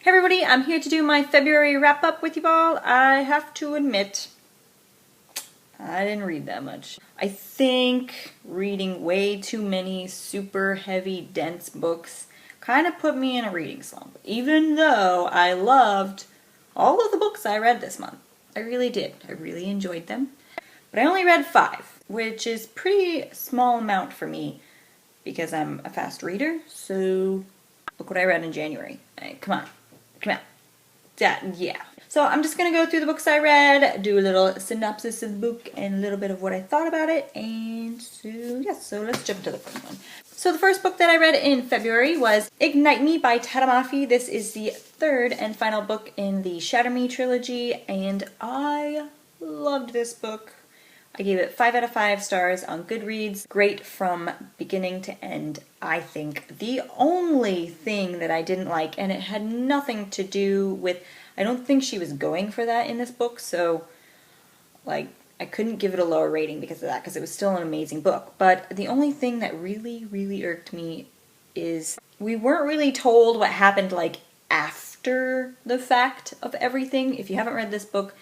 Hey everybody, I'm here to do my February wrap-up with you all. I have to admit, I didn't read that much. I think reading way too many super heavy, dense books kind of put me in a reading slump, even though I loved all of the books I read this month. I really did. I really enjoyed them. But I only read 5, which is pretty small amount for me because I'm a fast reader. So look what I read in January. Come on. Yeah. So I'm just going to go through the books I read, do a little synopsis of the book and a little bit of what I thought about it. And so let's jump to the first one. So the first book that I read in February was Ignite Me by Tadamafi. This is the third and final book in the Shatter Me trilogy, and I loved this book. I gave it 5 out of 5 stars on Goodreads. Great from beginning to end, I think. The only thing that I didn't like, and it had nothing to do with, I don't think she was going for that in this book, so like I couldn't give it a lower rating because of that, because it was still an amazing book. But the only thing that really irked me is we weren't really told what happened like after the fact of everything. If you haven't read this book,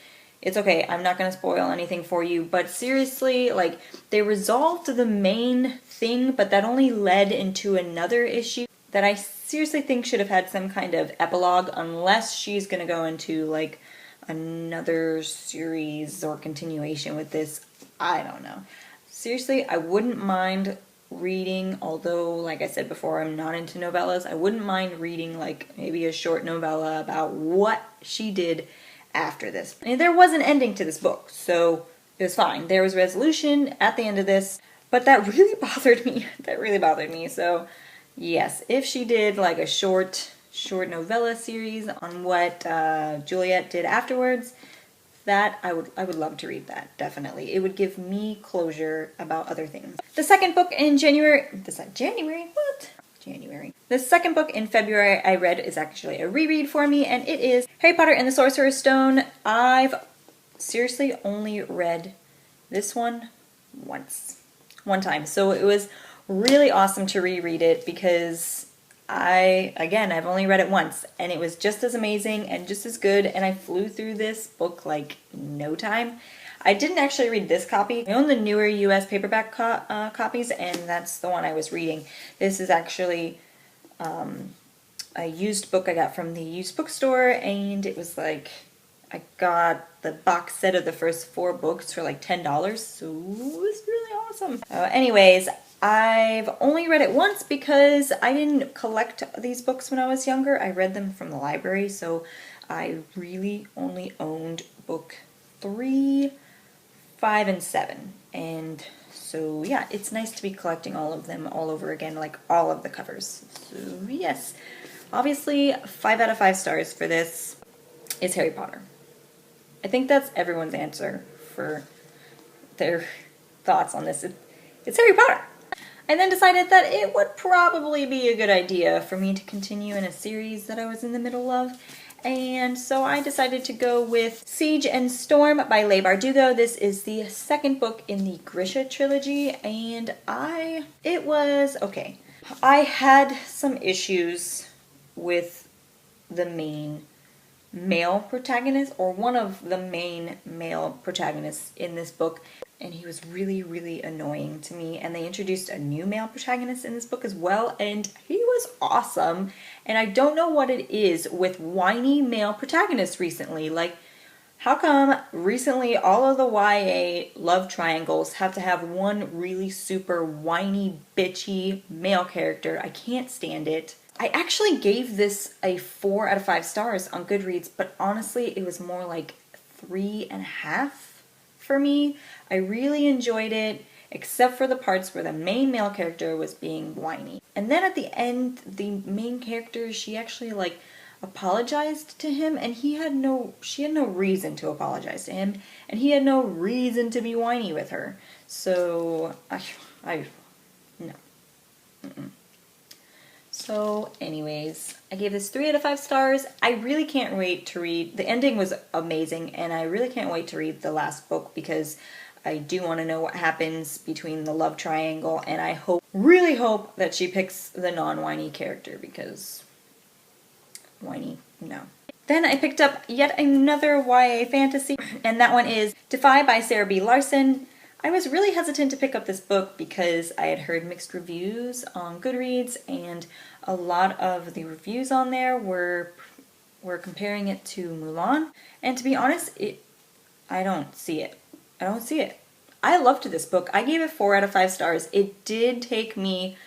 it's okay, I'm not going to spoil anything for you, but seriously, like, they resolved the main thing, but that only led into another issue that I seriously think should have had some kind of epilogue, unless she's going to go into, like, another series or continuation with this. I don't know. Seriously, I wouldn't mind reading, although, like I said before, I'm not into novellas, I wouldn't mind reading, like, maybe a short novella about what she did after this. And there was an ending to this book, so it was fine. There was resolution at the end of this, but that really bothered me. So yes, if she did like a short novella series on what Juliet did afterwards, that I would love to read that, definitely. It would give me closure about other things. The second book in January. The second book in February I read is actually a reread for me, and it is Harry Potter and the Sorcerer's Stone. I've seriously only read this one one time. So it was really awesome to reread it because I've only read it once, and it was just as amazing and just as good, and I flew through this book like no time. I didn't actually read this copy. I own the newer US paperback copies, and that's the one I was reading. This is actually a used book I got from the used bookstore, and it was like, I got the box set of the first 4 books for like $10, so it was really awesome. Anyways, I've only read it once because I didn't collect these books when I was younger. I read them from the library, so I really only owned book 3, 5, and 7. And so yeah, it's nice to be collecting all of them all over again, like all of the covers. So yes, obviously 5 out of 5 stars for this is Harry Potter. I think that's everyone's answer for their thoughts on this. It's Harry Potter. I then decided that it would probably be a good idea for me to continue in a series that I was in the middle of. And so I decided to go with Siege and Storm by Leigh Bardugo. This is the second book in the Grisha trilogy, and it was okay. I had some issues with the main male protagonist, or one of the main male protagonists in this book, and he was really annoying to me. And they introduced a new male protagonist in this book as well, and he was awesome. And I don't know what it is with whiny male protagonists recently. Like, how come recently all of the YA love triangles have to have one really super whiny, bitchy male character? I can't stand it. I actually gave this a 4 out of 5 stars on Goodreads, but honestly, it was more like 3.5 for me. I really enjoyed it, except for the parts where the main male character was being whiny. And then at the end, the main character, she actually like apologized to him, and she had no reason to apologize to him, and he had no reason to be whiny with her. So no. So anyways, I gave this 3 out of 5 stars. I really can't wait to read. The ending was amazing, and I really can't wait to read the last book because I do want to know what happens between the love triangle, and I really hope that she picks the non-whiny character because whiny no. Then I picked up yet another YA fantasy, and that one is Defy by Sarah B. Larson. I was really hesitant to pick up this book because I had heard mixed reviews on Goodreads, and a lot of the reviews on there were comparing it to Mulan. And to be honest, I don't see it. I don't see it. I loved this book. I gave it 4 out of 5 stars. It did take me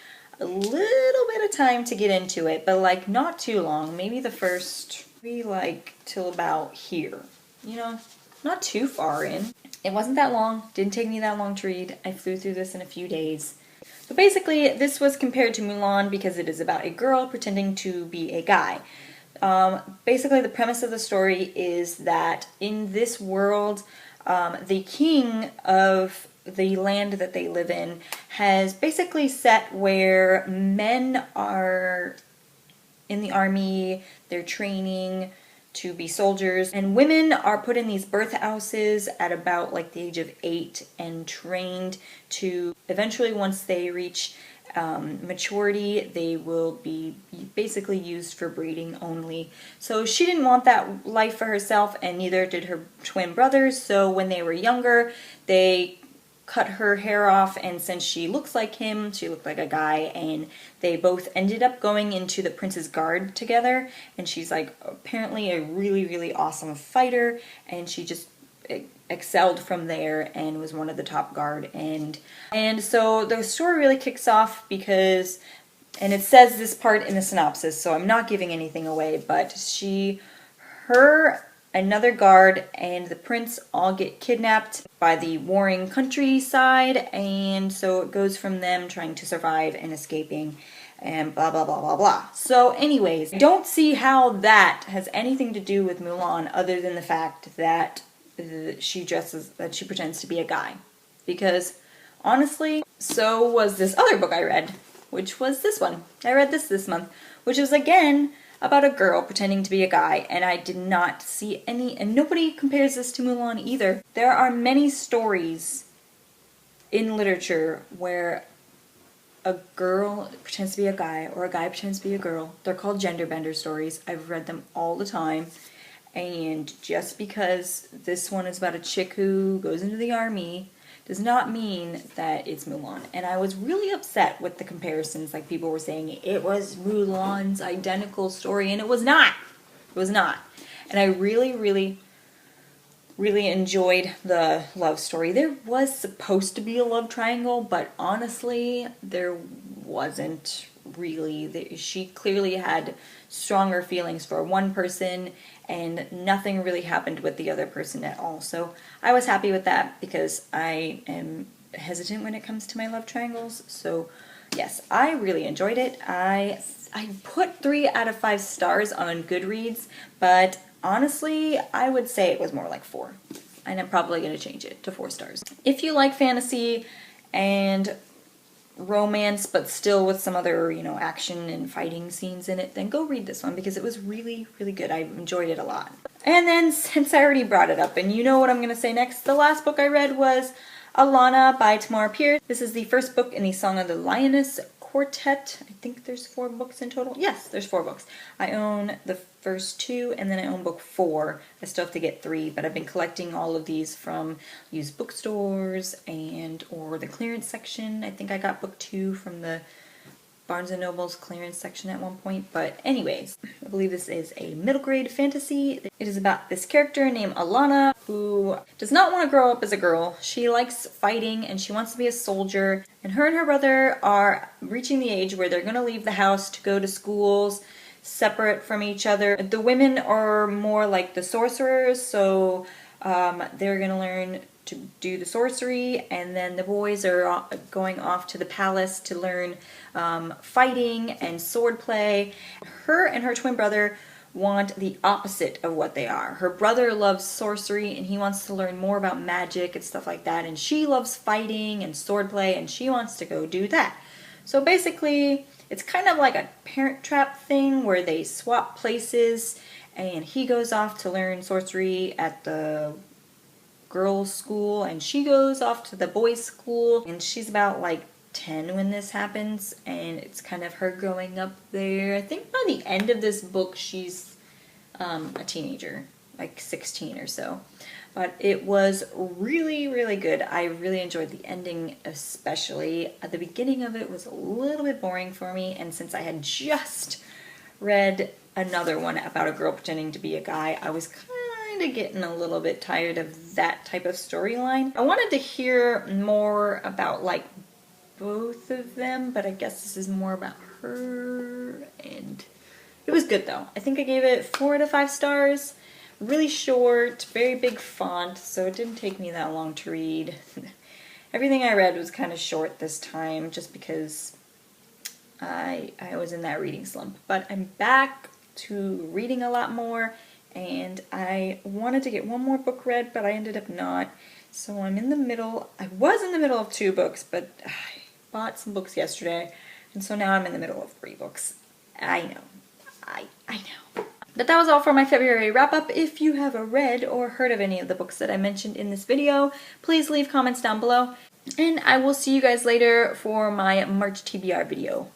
a little bit of time to get into it, but like not too long. Maybe the first, like till about here. You know, not too far in. It wasn't that long. Didn't take me that long to read. I flew through this in a few days. So basically, this was compared to Mulan because it is about a girl pretending to be a guy. Basically, the premise of the story is that in this world, the king of the land that they live in has basically set where men are in the army, they're training to be soldiers, and women are put in these birth houses at about like the age of 8 and trained to eventually, once they reach maturity, they will be basically used for breeding only. So she didn't want that life for herself, and neither did her twin brothers. So when they were younger, they cut her hair off, and since she looks like him, she looked like a guy, and they both ended up going into the Prince's Guard together, and she's like apparently a really, really awesome fighter, and she just excelled from there and was one of the top guard. And so the story really kicks off because, and it says this part in the synopsis, so I'm not giving anything away, but another guard and the prince all get kidnapped by the warring countryside, and so it goes from them trying to survive and escaping and blah blah blah blah blah. So anyways, I don't see how that has anything to do with Mulan other than the fact that she pretends to be a guy. Because honestly, so was this other book I read, which was this one. I read this month, which is again about a girl pretending to be a guy, and I did not see any, and nobody compares this to Mulan either. There are many stories in literature where a girl pretends to be a guy or a guy pretends to be a girl. They're called gender bender stories. I've read them all the time, and just because this one is about a chick who goes into the army does not mean that it's Mulan. And I was really upset with the comparisons. Like, people were saying it was Mulan's identical story, and it was not. It was not. And I really, really, really enjoyed the love story. There was supposed to be a love triangle, but honestly, there wasn't really. She clearly had stronger feelings for one person, and nothing really happened with the other person at all. So I was happy with that because I am hesitant when it comes to my love triangles. So yes, I really enjoyed it. I put 3 out of 5 stars on Goodreads, but honestly, I would say it was more like 4. And I'm probably going to change it to 4 stars. If you like fantasy and romance, but still with some other, action and fighting scenes in it, then go read this one because it was really, really good. I enjoyed it a lot. And then, since I already brought it up, and you know what I'm going to say next, the last book I read was Alana by Tamora Pierce. This is the first book in the Song of the Lioness Quartet. I think there's 4 books in total. Yes, there's 4 books. I own the first 2, and then I own book 4. I still have to get 3, but I've been collecting all of these from used bookstores or the clearance section. I think I got book 2 from the Barnes & Noble's clearance section at one point. But anyways, I believe this is a middle grade fantasy. It is about this character named Alana who does not want to grow up as a girl. She likes fighting and she wants to be a soldier. And her brother are reaching the age where they're going to leave the house to go to schools separate from each other. The women are more like the sorcerers, so they're going to learn to do the sorcery, and then the boys are going off to the palace to learn fighting and swordplay. Her and her twin brother want the opposite of what they are. Her brother loves sorcery and he wants to learn more about magic and stuff like that, and she loves fighting and swordplay and she wants to go do that. So basically, it's kind of like a Parent Trap thing where they swap places, and he goes off to learn sorcery at the girls' school and she goes off to the boys' school, and she's about like 10 when this happens, and it's kind of her growing up there. I think by the end of this book she's a teenager, like 16 or so. But it was really, really good. I really enjoyed the ending especially. At the beginning of it was a little bit boring for me, and since I had just read another one about a girl pretending to be a guy, I was kind of getting a little bit tired of that type of storyline. I wanted to hear more about like both of them, but I guess this is more about her, and it was good though. I think I gave it 4 out of 5 stars. Really short, very big font, so it didn't take me that long to read. Everything I read was kind of short this time just because I was in that reading slump. But I'm back to reading a lot more, and I wanted to get one more book read, but I ended up not. So I'm in the middle. I was in the middle of 2 books, but I bought some books yesterday, and so now I'm in the middle of 3 books. I know. I know. But that was all for my February wrap-up. If you have read or heard of any of the books that I mentioned in this video, please leave comments down below. And I will see you guys later for my March TBR video.